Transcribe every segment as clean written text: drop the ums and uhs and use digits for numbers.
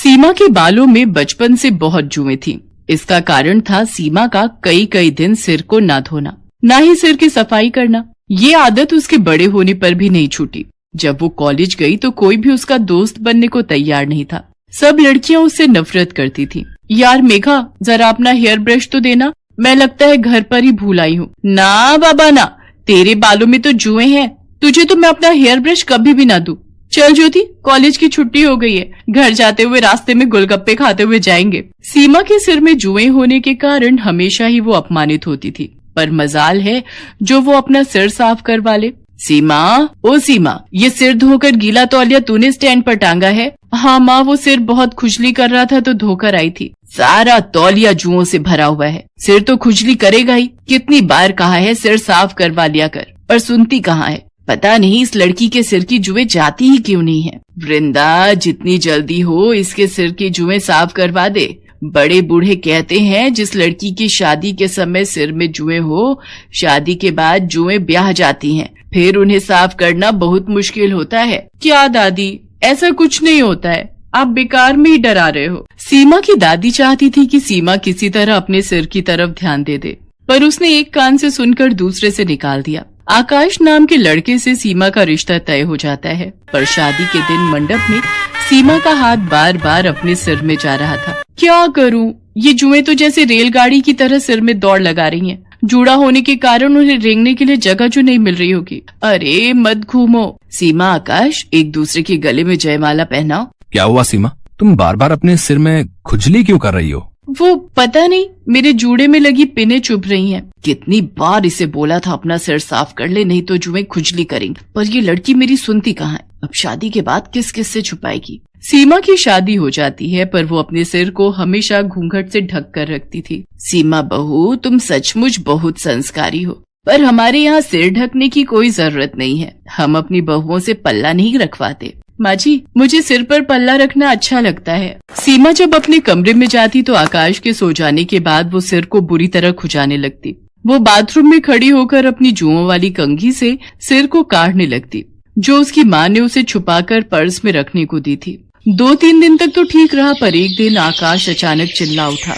सीमा के बालों में बचपन से बहुत जुएं थी। इसका कारण था सीमा का कई दिन सिर को ना धोना, ना ही सिर की सफाई करना। ये आदत उसके बड़े होने पर भी नहीं छूटी। जब वो कॉलेज गई तो कोई भी उसका दोस्त बनने को तैयार नहीं था। सब लड़कियां उससे नफरत करती थी। यार मेघा, जरा अपना हेयर ब्रश तो देना, मैं लगता है घर पर ही भूल आई हूँ। ना बाबा ना, तेरे बालों में तो जुएं हैं, तुझे तो मैं अपना हेयर ब्रश कभी भी ना दूं। चल ज्योति, कॉलेज की छुट्टी हो गई है, घर जाते हुए रास्ते में गोलगप्पे खाते हुए जाएंगे। सीमा के सिर में जुएं होने के कारण हमेशा ही वो अपमानित होती थी, पर मजाल है जो वो अपना सिर साफ करवा ले। सीमा, ओ सीमा, ये सिर धोकर गीला तौलिया तूने स्टैंड पर टांगा है? हाँ माँ, वो सिर बहुत खुजली कर रहा था तो धोकर आई थी। सारा तौलिया जुओं से भरा हुआ है, सिर तो खुजली करेगा ही। कितनी बार कहा है सिर साफ करवा लिया कर, पर सुनती कहाँ है। पता नहीं इस लड़की के सिर की जुएं जाती ही क्यों नहीं है। वृंदा, जितनी जल्दी हो इसके सिर की जुएं साफ करवा दे। बड़े बूढ़े कहते हैं जिस लड़की की शादी के समय सिर में जुएं हो, शादी के बाद जुएं ब्याह जाती हैं, फिर उन्हें साफ करना बहुत मुश्किल होता है। क्या दादी, ऐसा कुछ नहीं होता है, आप बेकार में ही डरा रहे हो। सीमा की दादी चाहती थी कि सीमा किसी तरह अपने सिर की तरफ ध्यान दे दे, पर उसने एक कान से सुनकर दूसरे से निकाल दिया। आकाश नाम के लड़के से सीमा का रिश्ता तय हो जाता है, पर शादी के दिन मंडप में सीमा का हाथ बार बार अपने सिर में जा रहा था। क्या करूं, ये जुएं तो जैसे रेलगाड़ी की तरह सिर में दौड़ लगा रही हैं। जूड़ा होने के कारण उन्हें रेंगने के लिए जगह जो नहीं मिल रही होगी। अरे मत घूमो। सीमा, आकाश, एक दूसरे के गले में जयमाला पहनाओ। क्या हुआ सीमा, तुम बार बार अपने सिर में खुजली क्यों कर रही हो? वो पता नहीं, मेरे जूड़े में लगी पिनें चुभ रही हैं। कितनी बार इसे बोला था अपना सिर साफ कर ले, नहीं तो जुएं खुजली करेंगी, पर ये लड़की मेरी सुनती कहाँ है। अब शादी के बाद किस किस से छुपाएगी। सीमा की शादी हो जाती है, पर वो अपने सिर को हमेशा घूंघट से ढक कर रखती थी। सीमा बहू, तुम सचमुच बहुत संस्कारी हो, पर हमारे यहाँ सिर ढकने की कोई जरूरत नहीं है। हम अपनी बहुओं से पल्ला नहीं रखवाते। माँ जी, मुझे सिर पर पल्ला रखना अच्छा लगता है। सीमा जब अपने कमरे में जाती तो आकाश के सो जाने के बाद वो सिर को बुरी तरह खुजाने लगती। वो बाथरूम में खड़ी होकर अपनी जुओं वाली कंघी से सिर को काटने लगती, जो उसकी माँ ने उसे छुपाकर पर्स में रखने को दी थी। 2-3 दिन तक तो ठीक रहा, पर एक दिन आकाश अचानक चिल्ला उठा।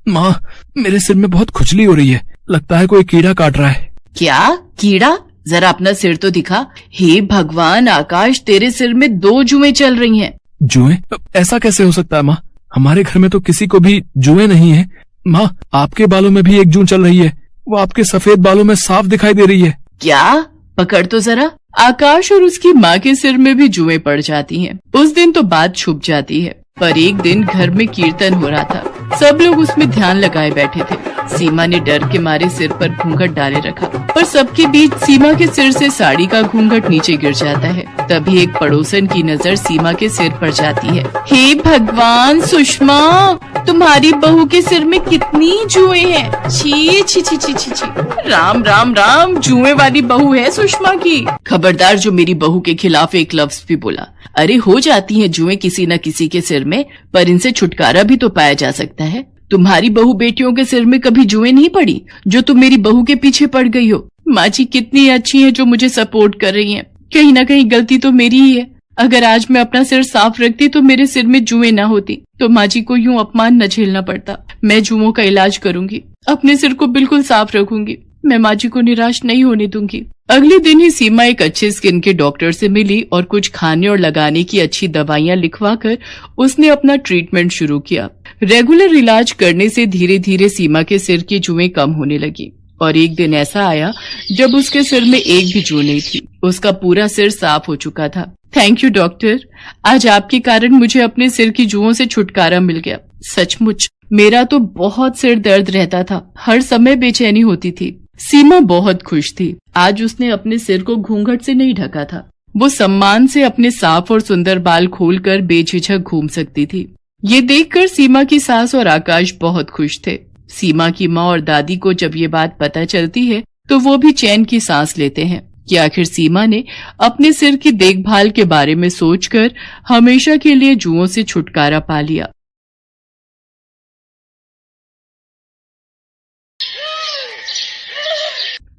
माँ, मेरे सिर में बहुत खुजली हो रही है, लगता है कोई कीड़ा काट रहा है। क्या कीड़ा? जरा अपना सिर तो दिखा। हे भगवान आकाश, तेरे सिर में 2 जुएं चल रही हैं। जुएं? ऐसा कैसे हो सकता है माँ, हमारे घर में तो किसी को भी जुएं नहीं है। माँ, आपके बालों में भी एक जूं चल रही है, वो आपके सफेद बालों में साफ दिखाई दे रही है। क्या? पकड़ तो जरा। आकाश और उसकी माँ के सिर में भी जुएं पड़ जाती हैं। उस दिन तो बात छुप जाती है, पर एक दिन घर में कीर्तन हो रहा था। सब लोग उसमें ध्यान लगाए बैठे थे। सीमा ने डर के मारे सिर पर घूंघट डाले रखा, पर सबके बीच सीमा के सिर से साड़ी का घूंघट नीचे गिर जाता है। तभी एक पड़ोसन की नजर सीमा के सिर पर जाती है। हे भगवान सुषमा, तुम्हारी बहू के सिर में कितनी जुएं हैं। छी छी छी छी छी छी। राम राम राम, जुएं वाली बहू है सुषमा की। खबरदार जो मेरी बहू के खिलाफ एक लफ्ज भी बोला। अरे हो जाती हैं जुएं किसी न किसी के सिर में, पर इनसे छुटकारा भी तो पाया जा सकता है। तुम्हारी बहू बेटियों के सिर में कभी जुएं नहीं पड़ी, जो तुम मेरी बहू के पीछे पड़ गई हो। माँ जी कितनी अच्छी है जो मुझे सपोर्ट कर रही हैं। कहीं ना कहीं गलती तो मेरी ही है। अगर आज मैं अपना सिर साफ रखती तो मेरे सिर में जुएं ना होती, तो माँ जी को यूं अपमान न झेलना पड़ता। मैं जुओं का इलाज करूंगी, अपने सिर को बिल्कुल साफ रखूंगी। मैं माँ जी को निराश नहीं होने दूंगी। अगले दिन ही सीमा एक अच्छे स्किन के डॉक्टर से मिली और कुछ खाने और लगाने की अच्छी दवाइयाँ लिखवाकर उसने अपना ट्रीटमेंट शुरू किया। रेगुलर इलाज करने से धीरे धीरे सीमा के सिर की जुएं कम होने लगी, और एक दिन ऐसा आया जब उसके सिर में एक भी जू नहीं थी। उसका पूरा सिर साफ हो चुका था। थैंक यू डॉक्टर, आज आपके कारण मुझे अपने सिर की जुओं से छुटकारा मिल गया। सचमुच मेरा तो बहुत सिर दर्द रहता था, हर समय बेचैनी होती थी। सीमा बहुत खुश थी। आज उसने अपने सिर को घूंघट से नहीं ढका था। वो सम्मान से अपने साफ और सुंदर बाल खोलकर बेझिझक घूम सकती थी। ये देखकर सीमा की सास और आकाश बहुत खुश थे। सीमा की माँ और दादी को जब ये बात पता चलती है तो वो भी चैन की सांस लेते हैं कि आखिर सीमा ने अपने सिर की देखभाल के बारे में सोचकर हमेशा के लिए जुओं से छुटकारा पा लिया।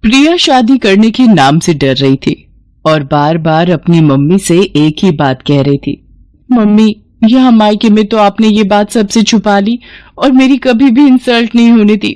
प्रिया शादी करने के नाम से डर रही थी और बार बार अपनी मम्मी से एक ही बात कह रही थी, मम्मी यहाँ मायके में तो आपने ये बात सबसे छुपा ली और मेरी कभी भी इंसल्ट नहीं होने दी,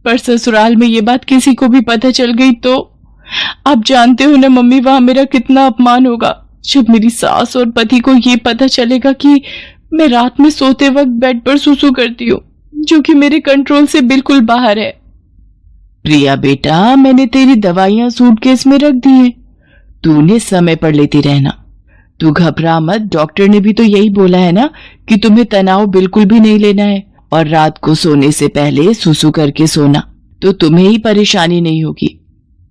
पर ससुराल में ये बात किसी को भी पता चल गई तो आप जानते हो ना मम्मी, वहां मेरा कितना अपमान होगा जब मेरी सास और पति को ये पता चलेगा कि मैं रात में सोते वक्त बेड पर सुसु करती हूँ, जो कि मेरे कंट्रोल से बिल्कुल बाहर है। प्रिया बेटा, मैंने तेरी दवाइयां सूटकेस में रख दी हैं, तूने समय पर लेती रहना। तू घबरा मत, डॉक्टर ने भी तो यही बोला है ना कि तुम्हें तनाव बिल्कुल भी नहीं लेना है और रात को सोने से पहले सुसु करके सोना, तो तुम्हें ही परेशानी नहीं होगी।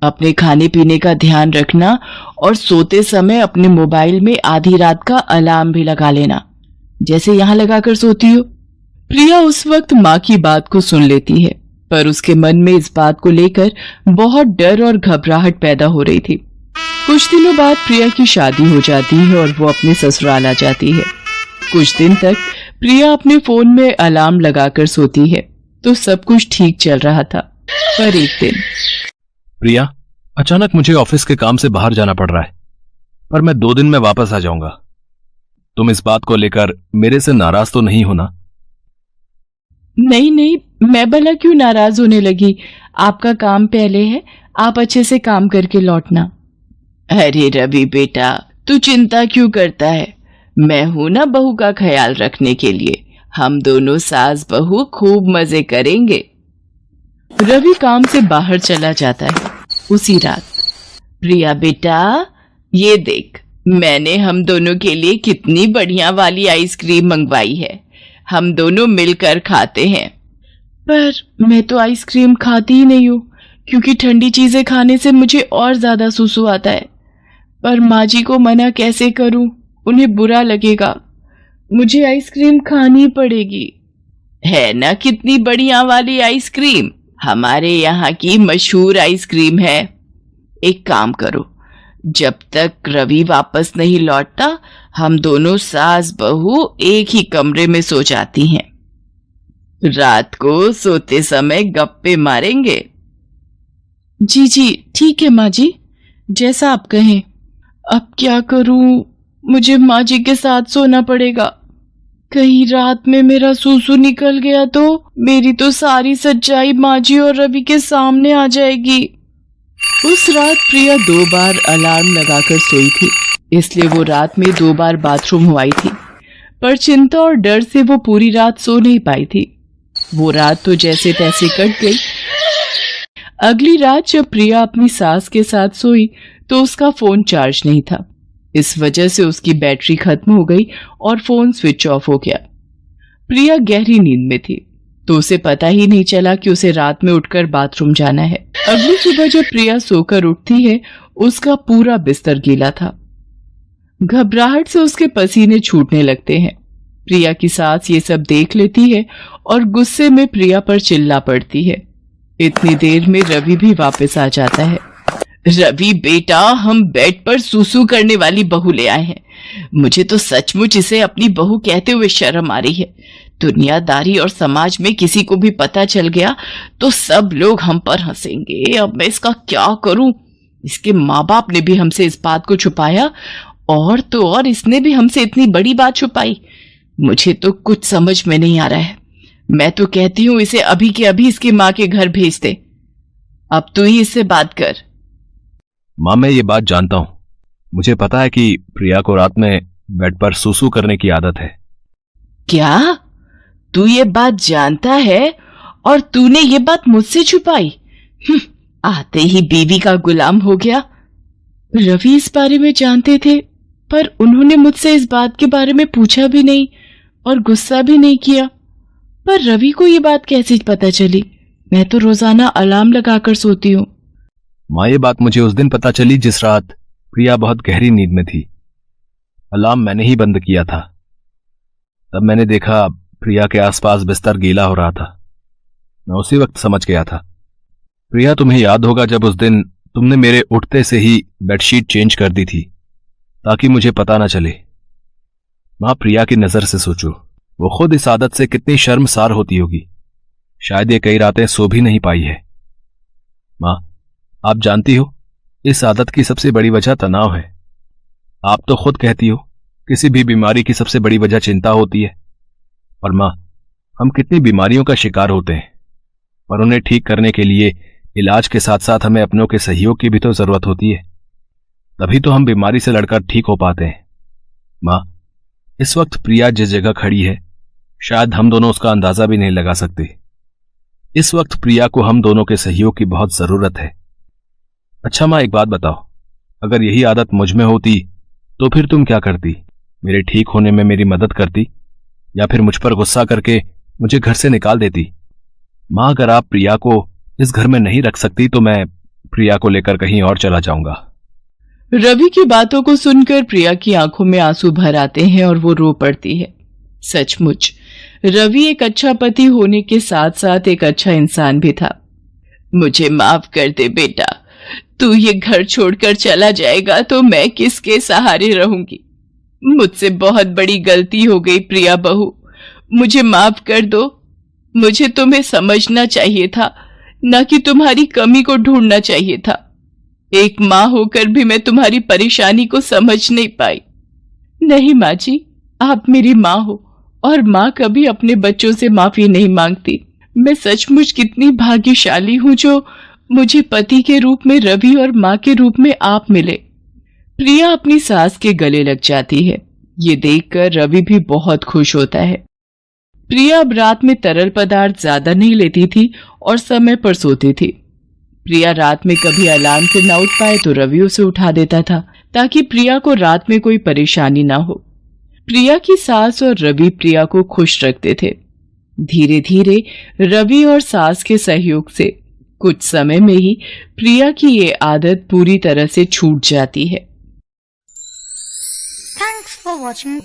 अपने खाने पीने का ध्यान रखना और सोते समय अपने मोबाइल में आधी रात का अलार्म भी लगा लेना, जैसे यहाँ लगाकर सोती हो। प्रिया उस वक्त माँ की बात को सुन लेती है, पर उसके मन में इस बात को लेकर बहुत डर और घबराहट पैदा हो रही थी। कुछ दिनों बाद प्रिया की शादी हो जाती है और वो अपने ससुराल आ जाती है। कुछ दिन तक प्रिया अपने फोन में अलार्म लगाकर सोती है तो सब कुछ ठीक चल रहा था, पर एक दिन प्रिया, अचानक मुझे ऑफिस के काम से बाहर जाना पड़ रहा है, पर मैं 2 दिन में वापस आ जाऊंगा। तुम इस बात को लेकर मेरे से नाराज तो नहीं होना? नहीं नहीं, मैं भला क्यों नाराज होने लगी, आपका काम पहले है, आप अच्छे से काम करके लौटना। अरे रवि बेटा, तू चिंता क्यों करता है, मैं हूं ना बहू का ख्याल रखने के लिए, हम दोनों सास बहू खूब मजे करेंगे। रवि काम से बाहर चला जाता है। उसी रात, प्रिया बेटा ये देख, मैंने हम दोनों के लिए कितनी बढ़िया वाली आइसक्रीम मंगवाई है, हम दोनों मिलकर खाते हैं। पर मैं तो आइसक्रीम खाती ही नहीं हूँ, क्योंकि ठंडी चीजें खाने से मुझे और ज्यादा सुसु आता है। पर माँ जी को मना कैसे करूं, उन्हें बुरा लगेगा, मुझे आइसक्रीम खानी पड़ेगी। है ना कितनी बढ़िया वाली आइसक्रीम, हमारे यहाँ की मशहूर आइसक्रीम है। एक काम करो, जब तक रवि वापस नहीं लौटता हम दोनों सास बहू एक ही कमरे में सो जाती हैं, रात को सोते समय गप्पे मारेंगे। जी जी ठीक है माँ जी, जैसा आप कहें। अब क्या करूं, मुझे माँ जी के साथ सोना पड़ेगा, कहीं रात में मेरा सूसू निकल गया तो मेरी तो सारी सच्चाई माँ जी और रवि के सामने आ जाएगी। उस रात प्रिया 2 बार अलार्म लगाकर सोई थी, इसलिए वो रात में 2 बार बाथरूम हो आई थी, पर चिंता और डर से वो पूरी रात सो नहीं पाई थी। वो रात तो जैसे तैसे कट गई। अगली रात जब प्रिया अपनी सास के साथ सोई तो उसका फोन चार्ज नहीं था, इस वजह से उसकी बैटरी खत्म हो गई और फोन स्विच ऑफ हो गया। प्रिया गहरी नींद में थी तो उसे पता ही नहीं चला कि उसे रात में उठकर बाथरूम जाना है। अगली सुबह जब प्रिया सोकर उठती है, उसका पूरा बिस्तर गीला था। घबराहट से उसके पसीने छूटने लगते हैं। प्रिया की सास ये सब देख लेती है और गुस्से में प्रिया पर चिल्ला पड़ती है। इतनी देर में रवि भी वापस आ जाता है। रवि बेटा, हम बेड पर सूसू करने वाली बहू ले आए हैं, मुझे तो सचमुच इसे अपनी बहू कहते हुए शर्म आ रही है। दुनियादारी और समाज में किसी को भी पता चल गया तो सब लोग हम पर हंसेंगे। अब मैं इसका क्या करूं, इसके माँ बाप ने भी हमसे इस बात को छुपाया और तो और इसने भी हमसे इतनी बड़ी बात छुपाई, मुझे तो कुछ समझ में नहीं आ रहा है। मैं तो कहती हूँ इसे अभी के अभी इसकी माँ के घर भेज दे। अब तू ही इससे बात कर। माँ, मैं ये बात जानता हूं, मुझे पता है कि प्रिया को रात में बेड पर सूसू करने की आदत है। क्या तू ये बात जानता है और तूने ये बात मुझसे छुपाई? आते ही बीवी का गुलाम हो गया। रवि इस बारे में जानते थे, पर उन्होंने मुझसे इस बात के बारे में पूछा भी नहीं और गुस्सा भी नहीं किया। पर रवि को ये बात कैसे पता चली? मैं तो रोजाना अलार्म लगाकर सोती हूँ। माँ, ये बात मुझे उस दिन पता चली जिस रात प्रिया बहुत गहरी नींद में थी। अलार्म मैंने ही बंद किया था। तब मैंने देखा प्रिया के आसपास बिस्तर गीला हो रहा था। मैं उसी वक्त समझ गया था। प्रिया, तुम्हें याद होगा जब उस दिन तुमने मेरे उठते से ही बेडशीट चेंज कर दी थी ताकि मुझे पता ना चले। माँ, प्रिया की नजर से सोचो, वो खुद इस आदत से कितनी शर्मसार होती होगी। शायद ये कई रातें सो भी नहीं पाई है। माँ, आप जानती हो इस आदत की सबसे बड़ी वजह तनाव है। आप तो खुद कहती हो किसी भी बीमारी की सबसे बड़ी वजह चिंता होती है। और माँ, हम कितनी बीमारियों का शिकार होते हैं, और उन्हें ठीक करने के लिए इलाज के साथ साथ हमें अपनों के सहयोग की भी तो जरूरत होती है। तभी तो हम बीमारी से लड़कर ठीक हो पाते हैं। माँ, इस वक्त प्रिया जिस जगह खड़ी है, शायद हम दोनों उसका अंदाजा भी नहीं लगा सकते। इस वक्त प्रिया को हम दोनों के सहयोग की बहुत जरूरत है। अच्छा माँ, एक बात बताओ, अगर यही आदत मुझ में होती तो फिर तुम क्या करती? मेरे ठीक होने में मेरी मदद करती, या फिर मुझ पर गुस्सा करके मुझे घर से निकाल देती? माँ, अगर आप प्रिया को इस घर में नहीं रख सकती तो मैं प्रिया को लेकर कहीं और चला जाऊंगा। रवि की बातों को सुनकर प्रिया की आंखों में आंसू भर आते हैं और वो रो पड़ती है। सचमुच रवि एक अच्छा पति होने के साथ साथ एक अच्छा इंसान भी था। मुझे माफ कर दे बेटा, तू ये घर छोड़कर चला जाएगा तो मैं किसके सहारे रहूंगी। मुझसे बहुत बड़ी गलती हो गई प्रिया बहू, मुझे माफ कर दो। मुझे तुम्हें समझना चाहिए था, न कि तुम्हारी कमी को ढूंढना चाहिए था। एक माँ होकर भी मैं तुम्हारी परेशानी को समझ नहीं पाई। नहीं माँ जी, आप मेरी माँ हो और माँ कभी अपने बच्चों से माफी नहीं मांगती। मैं सचमुच कितनी भाग्यशाली हूँ जो मुझे पति के रूप में रवि और माँ के रूप में आप मिले। प्रिया अपनी सास के गले लग जाती है। ये देखकर रवि भी बहुत खुश होता है। प्रिया अब रात में तरल पदार्थ ज्यादा नहीं लेती थी और समय पर सोती थी। प्रिया रात में कभी अलार्म से न उठ पाए तो रवि उसे उठा देता था ताकि प्रिया को रात में कोई परेशानी ना हो। प्रिया की सास और रवि प्रिया को खुश रखते थे। धीरे धीरे रवि और सास के सहयोग से कुछ समय में ही प्रिया की ये आदत पूरी तरह से छूट जाती है। Thanks for watching.